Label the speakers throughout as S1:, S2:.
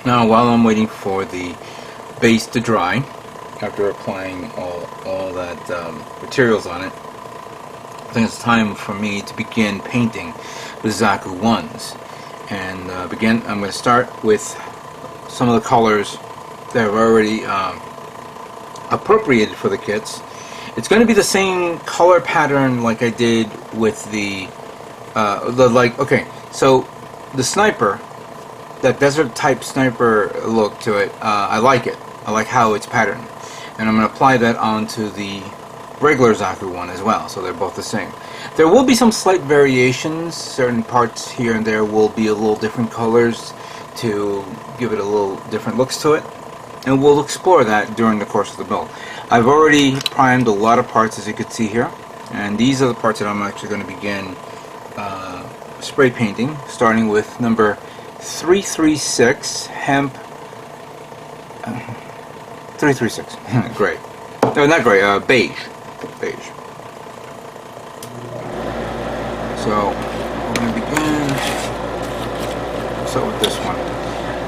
S1: Now, while I'm waiting for the base to dry, after applying all that materials on it, I think it's time for me to begin painting the Zaku ones. And I'm going to start with some of the colors that I've already appropriated for the kits. It's going to be the same color pattern like I did with the okay, so the sniper, that desert type sniper look to it, I like it. I like how it's patterned. And I'm going to apply that onto the regular Zaku one as well, so they're both the same. There will be some slight variations. Certain parts here and there will be a little different colors to give it a little different looks to it, and we'll explore that during the course of the build. I've already primed a lot of parts, as you can see here, and these are the parts that I'm actually going to begin spray painting, starting with number 336 hemp 336 gray. No, not gray, beige. So we're going to begin. So with this one,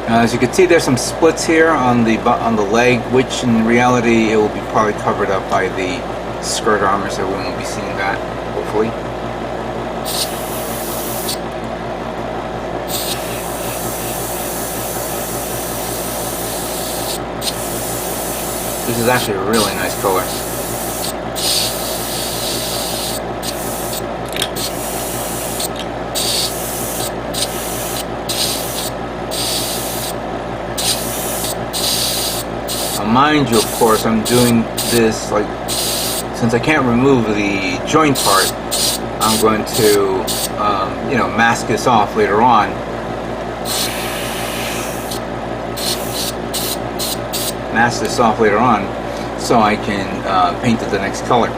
S1: as you can see, there's some splits here on the leg, which in reality it will be probably covered up by the skirt armor, so we won't be seeing that, hopefully. This is actually a really nice color. Mind you, of course, I'm doing this, like, since I can't remove the joint part, I'm going to, you know, mask this off later on. Mask this off later on, so I can paint it the next color. You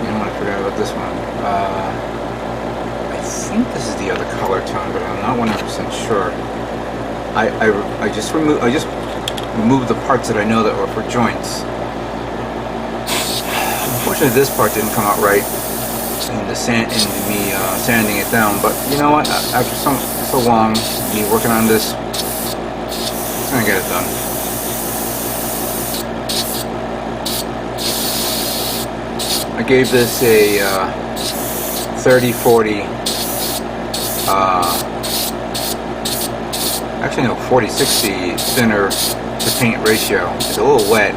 S1: know what? I forgot about this one. I think this is the other color tone, but I'm not 100% sure. I just remove the parts that I know that were for joints. Unfortunately, this part didn't come out right in me sanding it down. But you know what? After so long me working on this, I'm gonna get it done. I gave this a 30-40. Actually, no, 40-60 thinner to paint ratio. It's a little wet.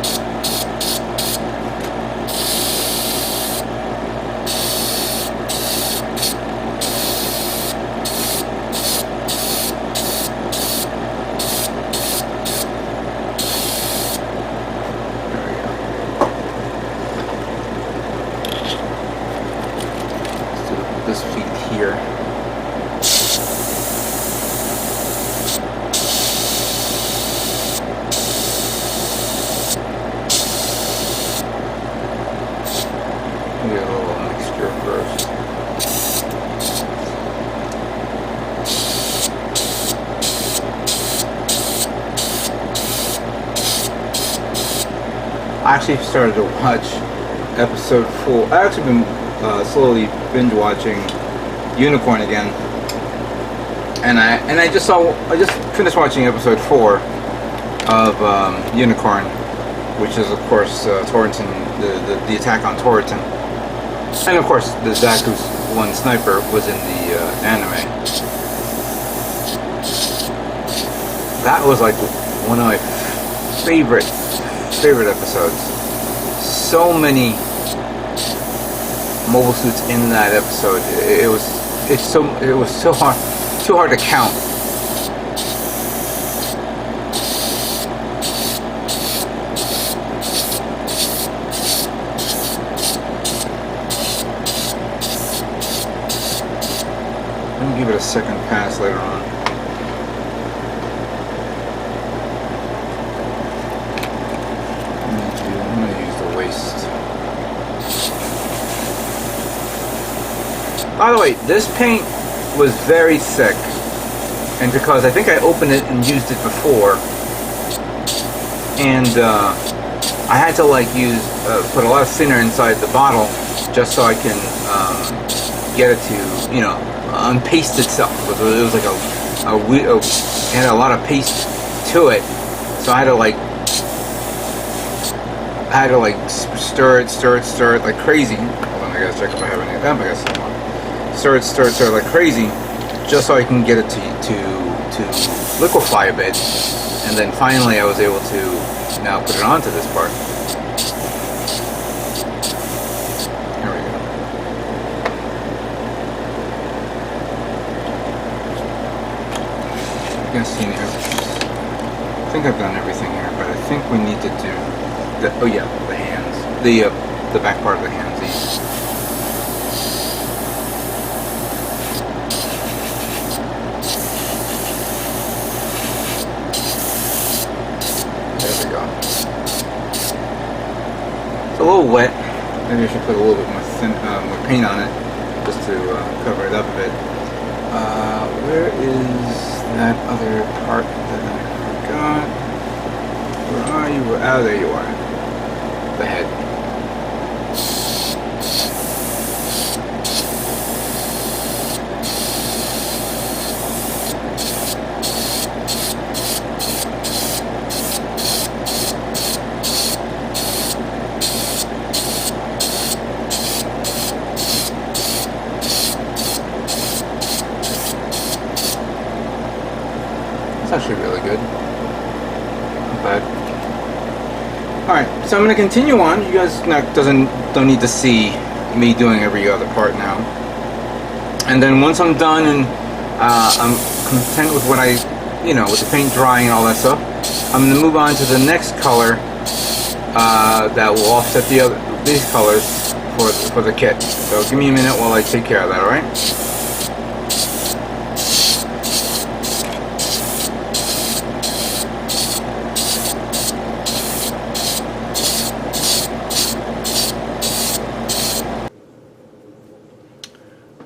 S1: There we go. Let's do this feet here. Get a little mixture first. I actually started to watch episode 4. I've actually been slowly binge watching Unicorn again, and I just finished watching episode 4 of Unicorn, which is of course Torrington, the attack on Torrington. And of course, the Zaku one sniper was in the anime. That was like one of my favorite episodes. So many mobile suits in that episode. It was so too hard to count. Give it a second pass later on. I'm going to use the waist. By the way, this paint was very thick, and because I think I opened it and used it before, and I had to like put a lot of thinner inside the bottle just so I can get it to, you know, unpaste itself. It was like a had a lot of paste to it, so I had to stir it like crazy. Hold on, I gotta check if I have any of them. I guess stir it like crazy, just so I can get it to liquefy a bit, and then finally I was able to now put it onto this part. There we go. You guys see everything? I think I've done everything here, but I think we need to do the, oh yeah, the hands, the back part of the hands. There we go. It's a little wet. Maybe I should put a little bit more paint on it, just to cover it up a bit. Where is that other part that I forgot? Where are you? Oh, there you are. The head. It's actually really good. Not bad. Alright, so I'm going to continue on. You guys don't need to see me doing every other part now. And then once I'm done and I'm content with what with the paint drying and all that stuff, I'm going to move on to the next color that will offset these colors for the kit. So give me a minute while I take care of that, alright?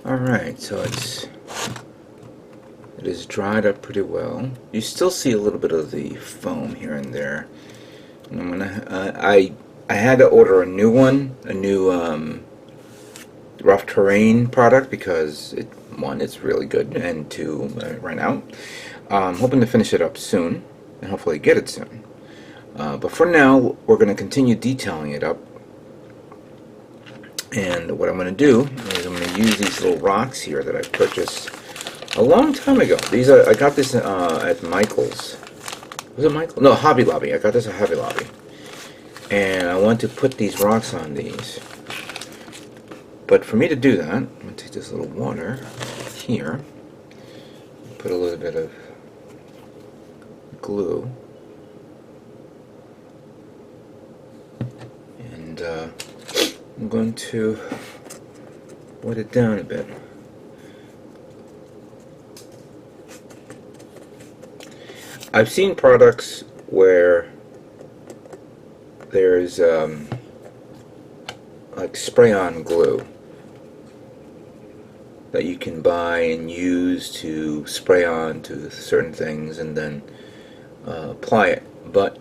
S1: Alright, so it is dried up pretty well. You still see a little bit of the foam here and there. And I'm gonna I had to order a new one, a new rough terrain product, because one, it's really good, and two, it ran out. I'm hoping to finish it up soon and hopefully get it soon. But for now, we're going to continue detailing it up. And what I'm going to do is I'm going to use these little rocks here that I purchased a long time ago. I got this at Michael's. Was it Michael? No, Hobby Lobby. I got this at Hobby Lobby. And I want to put these rocks on these. But for me to do that, I'm going to take this little water here, put a little bit of glue, and I'm going to wet it down a bit. I've seen products where there's like spray-on glue that you can buy and use to spray on to certain things and then apply it. But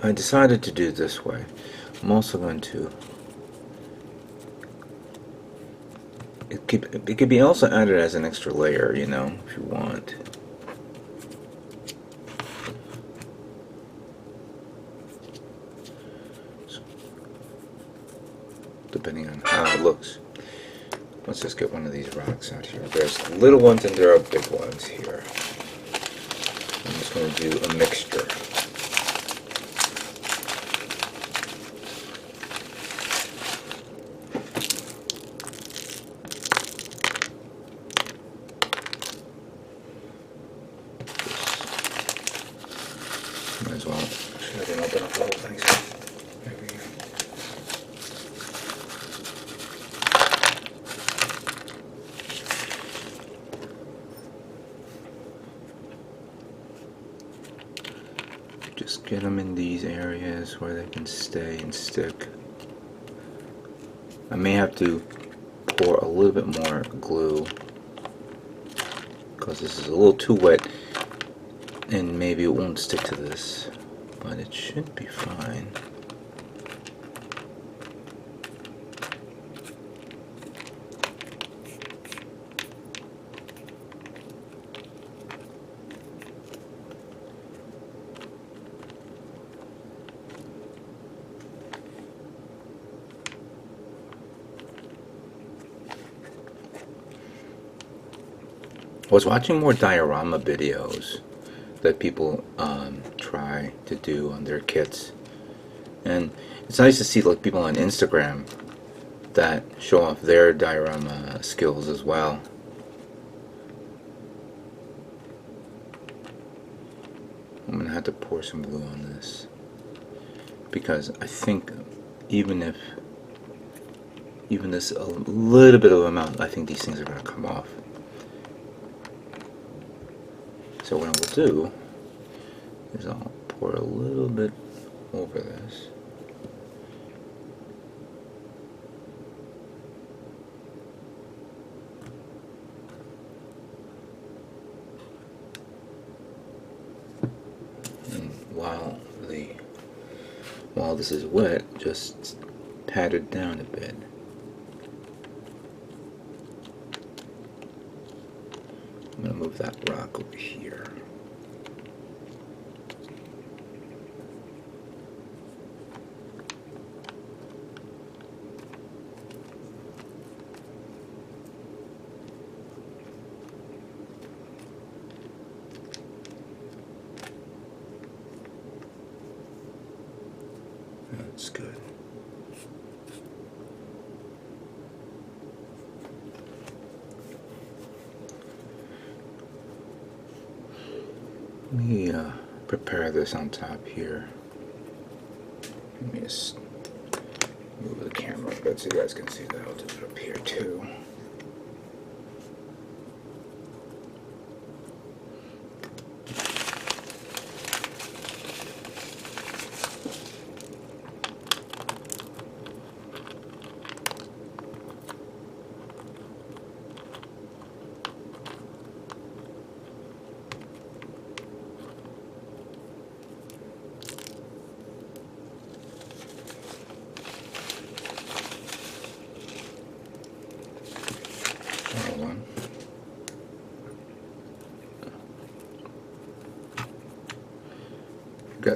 S1: I decided to do it this way. I'm also going to it could be also added as an extra layer, you know, if you want. Depending on how it looks. Let's just get one of these rocks out here. There's little ones and there are big ones here. I'm just going to do a mixture. Might as well. Actually, I didn't open up the whole thing. So there we go. Just get them in these areas where they can stay and stick. I may have to pour a little bit more glue because this is a little too wet and maybe it won't stick to this, but it should be fine. I was watching more diorama videos that people try to do on their kits, and it's nice to see like people on Instagram that show off their diorama skills as well. I'm gonna have to pour some glue on this because I think even this a little bit of amount, I think these things are gonna come off. So what I will do is I'll pour a little bit over this. And while this is wet, just pat it down a bit. I'm going to move that rock over here. That's good. Let me prepare this on top here. Let me just move the camera a bit so you guys can see that. I'll do it up here too.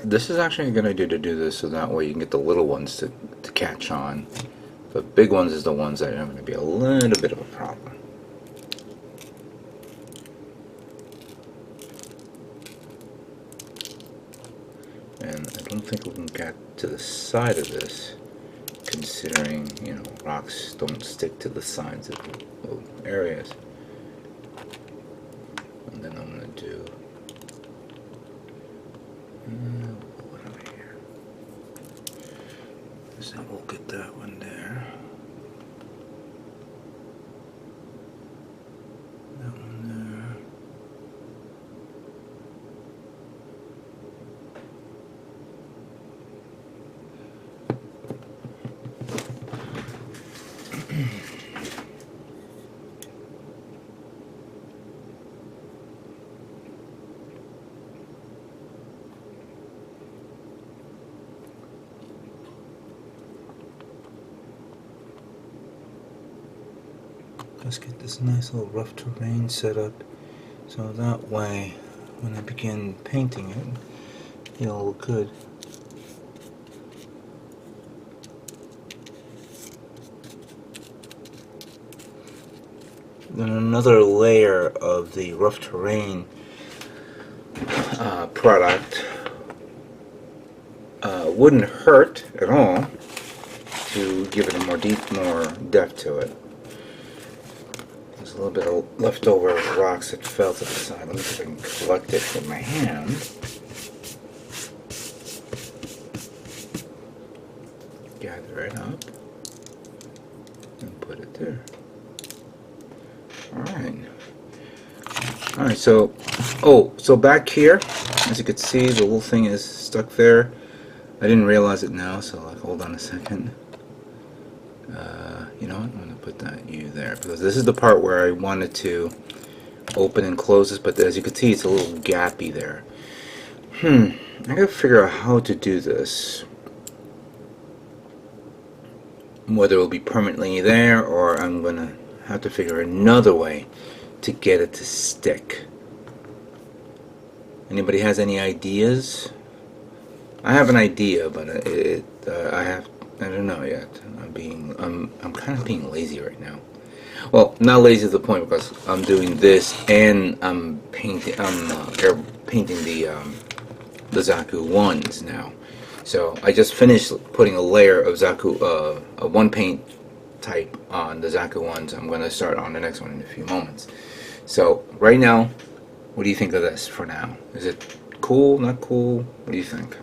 S1: This is actually a good idea to do this so that way you can get the little ones to catch on. The big ones is the ones that are going to be a little bit of a problem. And I don't think we can get to the side of this, considering, you know, rocks don't stick to the sides of the areas. And then I'm going to do what over here. So we'll get that one there. That one there. Let's get this nice little rough terrain set up so that way when I begin painting it, it'll look good. Then another layer of the rough terrain product wouldn't hurt at all to give it a more depth to it. There's a little bit of leftover rocks that fell to the side. Let me see if I can collect it with my hand. Gather it up and put it there. Alright, so back here, as you can see, the little thing is stuck there. I didn't realize it now, so like, hold on a second. You know what, I'm going to put that U there, because this is the part where I wanted to open and close this, but as you can see, it's a little gappy there. I gotta figure out how to do this. Whether it will be permanently there, or I'm going to have to figure another way to get it to stick. Anybody has any ideas? I have an idea, but I don't know yet. I'm kind of being lazy right now. Well, not lazy to the point because I'm doing this and I'm painting. Painting the Zaku ones now. So I just finished putting a layer of Zaku, a one paint type on the Zaku ones. I'm going to start on the next one in a few moments. So right now, what do you think of this for now? Is it cool? Not cool? What do you think?